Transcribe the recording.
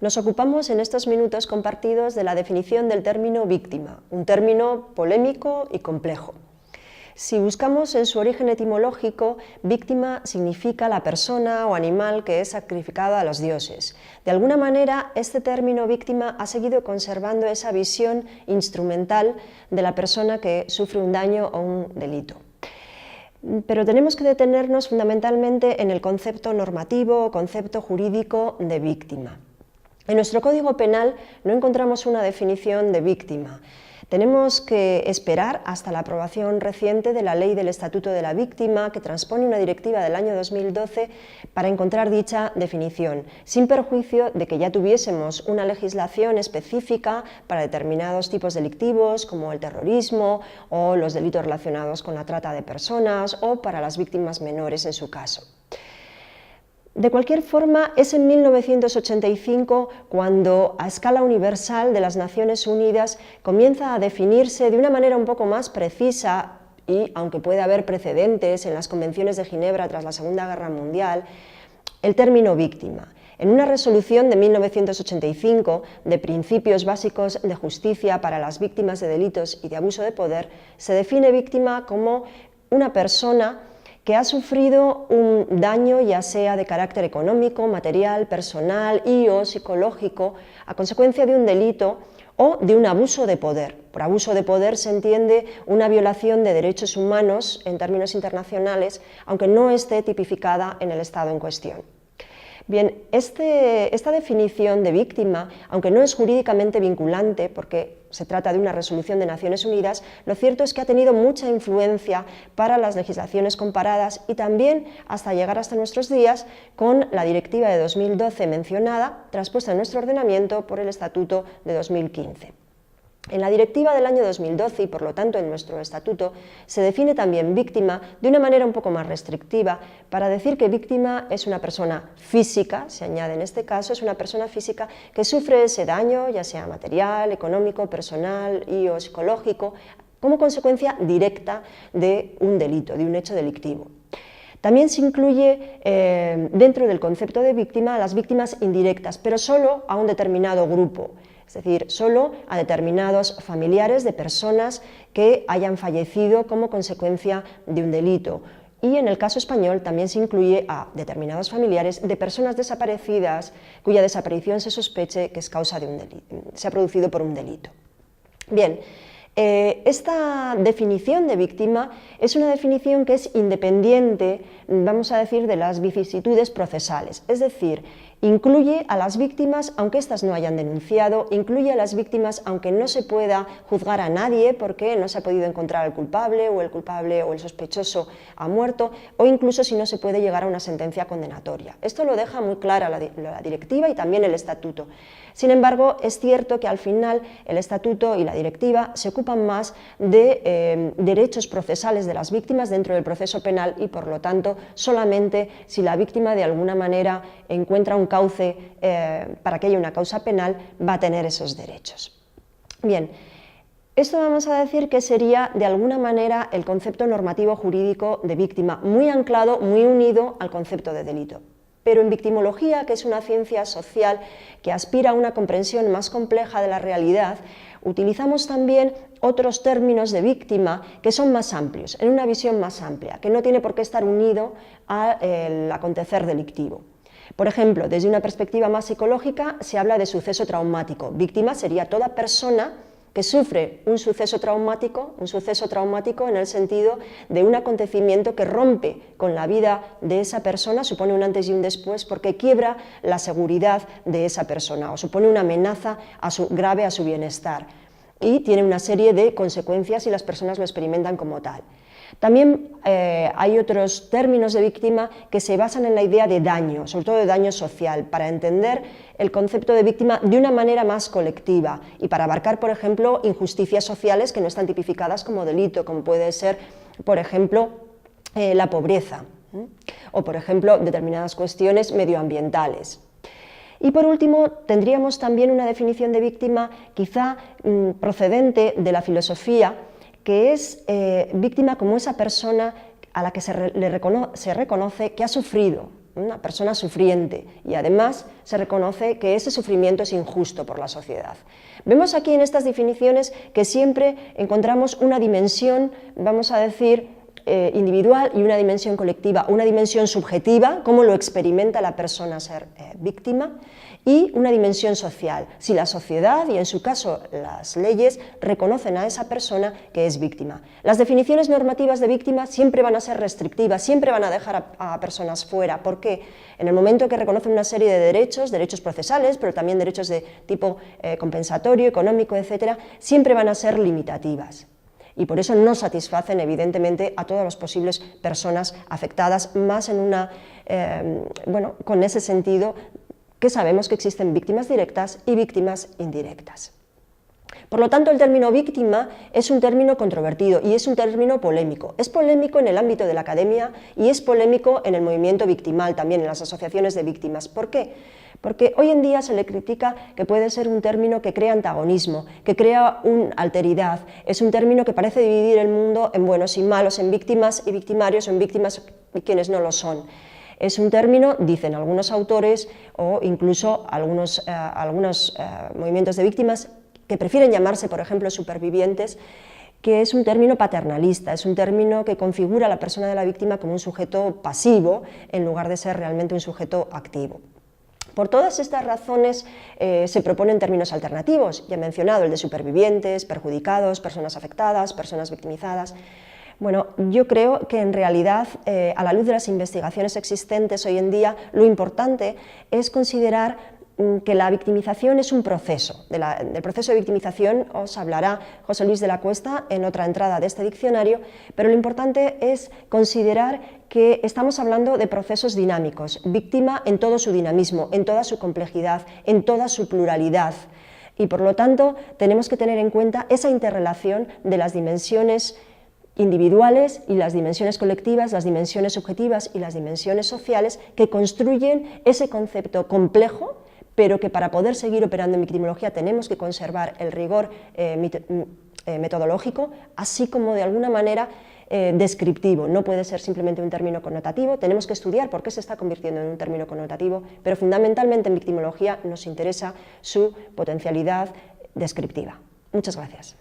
Nos ocupamos en estos minutos compartidos de la definición del término víctima, un término polémico y complejo. Si buscamos en su origen etimológico, víctima significa la persona o animal que es sacrificada a los dioses. De alguna manera, este término víctima ha seguido conservando esa visión instrumental de la persona que sufre un daño o un delito. Pero tenemos que detenernos fundamentalmente en el concepto normativo o concepto jurídico de víctima. En nuestro Código Penal no encontramos una definición de víctima. Tenemos que esperar hasta la aprobación reciente de la Ley del Estatuto de la Víctima, que transpone una directiva del año 2012, para encontrar dicha definición, sin perjuicio de que ya tuviésemos una legislación específica para determinados tipos delictivos, como el terrorismo o los delitos relacionados con la trata de personas, o para las víctimas menores en su caso. De cualquier forma, es en 1985 cuando a escala universal de las Naciones Unidas comienza a definirse de una manera un poco más precisa, y aunque puede haber precedentes en las convenciones de Ginebra tras la Segunda Guerra Mundial, el término víctima. En una resolución de 1985 de Principios Básicos de Justicia para las Víctimas de Delitos y de Abuso de Poder, se define víctima como una persona que ha sufrido un daño, ya sea de carácter económico, material, personal y o psicológico, a consecuencia de un delito o de un abuso de poder. Por abuso de poder se entiende una violación de derechos humanos en términos internacionales, aunque no esté tipificada en el Estado en cuestión. Bien, esta definición de víctima, aunque no es jurídicamente vinculante, porque se trata de una resolución de Naciones Unidas, lo cierto es que ha tenido mucha influencia para las legislaciones comparadas y también hasta llegar hasta nuestros días con la directiva de 2012 mencionada, traspuesta en nuestro ordenamiento por el Estatuto de 2015. En la directiva del año 2012 y por lo tanto en nuestro estatuto se define también víctima de una manera un poco más restrictiva para decir que víctima es una persona física, se añade en este caso, es una persona física que sufre ese daño, ya sea material, económico, personal y o psicológico, como consecuencia directa de un delito, de un hecho delictivo. También se incluye dentro del concepto de víctima a las víctimas indirectas, pero solo a un determinado grupo. Es decir, solo a determinados familiares de personas que hayan fallecido como consecuencia de un delito. Y en el caso español también se incluye a determinados familiares de personas desaparecidas cuya desaparición se sospeche que es causa de un delito, se ha producido por un delito. Bien, esta definición de víctima es una definición que es independiente, vamos a decir, de las vicisitudes procesales, es decir, incluye a las víctimas aunque éstas no hayan denunciado, incluye a las víctimas aunque no se pueda juzgar a nadie porque no se ha podido encontrar al culpable o el sospechoso ha muerto, o incluso si no se puede llegar a una sentencia condenatoria. Esto lo deja muy clara la directiva y también el estatuto. Sin embargo, es cierto que al final el estatuto y la directiva se ocupan más de derechos procesales de las víctimas dentro del proceso penal y por lo tanto solamente si la víctima de alguna manera encuentra un cauce para que haya una causa penal va a tener esos derechos. Bien, esto vamos a decir que sería de alguna manera el concepto normativo jurídico de víctima, muy anclado, muy unido al concepto de delito. Pero en victimología, que es una ciencia social que aspira a una comprensión más compleja de la realidad, utilizamos también otros términos de víctima que son más amplios, en una visión más amplia, que no tiene por qué estar unido al acontecer delictivo. Por ejemplo, desde una perspectiva más psicológica se habla de suceso traumático. Víctima sería toda persona que sufre un suceso traumático en el sentido de un acontecimiento que rompe con la vida de esa persona, supone un antes y un después porque quiebra la seguridad de esa persona o supone una amenaza grave a su bienestar y tiene una serie de consecuencias si las personas lo experimentan como tal. También hay otros términos de víctima que se basan en la idea de daño, sobre todo de daño social, para entender el concepto de víctima de una manera más colectiva y para abarcar, por ejemplo, injusticias sociales que no están tipificadas como delito, como puede ser, por ejemplo, la pobreza o, por ejemplo, determinadas cuestiones medioambientales. Y por último, tendríamos también una definición de víctima quizá procedente de la filosofía, que es víctima como esa persona a la que se reconoce que ha sufrido una persona sufriente, y además se reconoce que ese sufrimiento es injusto por la sociedad. Vemos aquí en estas definiciones que siempre encontramos una dimensión, vamos a decir, individual y una dimensión colectiva, una dimensión subjetiva, cómo lo experimenta la persona ser víctima, y una dimensión social, si la sociedad y en su caso las leyes reconocen a esa persona que es víctima. Las definiciones normativas de víctima siempre van a ser restrictivas, siempre van a dejar a personas fuera. ¿Por qué? En el momento que reconocen una serie de derechos procesales, pero también derechos de tipo compensatorio, económico, etc., siempre van a ser limitativas. Y por eso no satisfacen, evidentemente, a todas las posibles personas afectadas, más en con ese sentido que sabemos que existen víctimas directas y víctimas indirectas. Por lo tanto, el término víctima es un término controvertido y es un término polémico. Es polémico en el ámbito de la academia y es polémico en el movimiento victimal, también en las asociaciones de víctimas. ¿Por qué? Porque hoy en día se le critica que puede ser un término que crea antagonismo, que crea una alteridad. Es un término que parece dividir el mundo en buenos y malos, en víctimas y victimarios, o en víctimas y quienes no lo son. Es un término, dicen algunos autores o incluso algunos movimientos de víctimas que prefieren llamarse, por ejemplo, supervivientes, que es un término paternalista, es un término que configura a la persona de la víctima como un sujeto pasivo en lugar de ser realmente un sujeto activo. Por todas estas razones se proponen términos alternativos, ya he mencionado el de supervivientes, perjudicados, personas afectadas, personas victimizadas. Bueno, yo creo que en realidad, a la luz de las investigaciones existentes hoy en día, lo importante es considerar que la victimización es un proceso. Del proceso de victimización os hablará José Luis de la Cuesta en otra entrada de este diccionario, pero lo importante es considerar que estamos hablando de procesos dinámicos, víctima en todo su dinamismo, en toda su complejidad, en toda su pluralidad. Y por lo tanto tenemos que tener en cuenta esa interrelación de las dimensiones individuales y las dimensiones colectivas, las dimensiones subjetivas y las dimensiones sociales que construyen ese concepto complejo, pero que para poder seguir operando en victimología tenemos que conservar el rigor metodológico, así como de alguna manera descriptivo. No puede ser simplemente un término connotativo, tenemos que estudiar por qué se está convirtiendo en un término connotativo, pero fundamentalmente en victimología nos interesa su potencialidad descriptiva. Muchas gracias.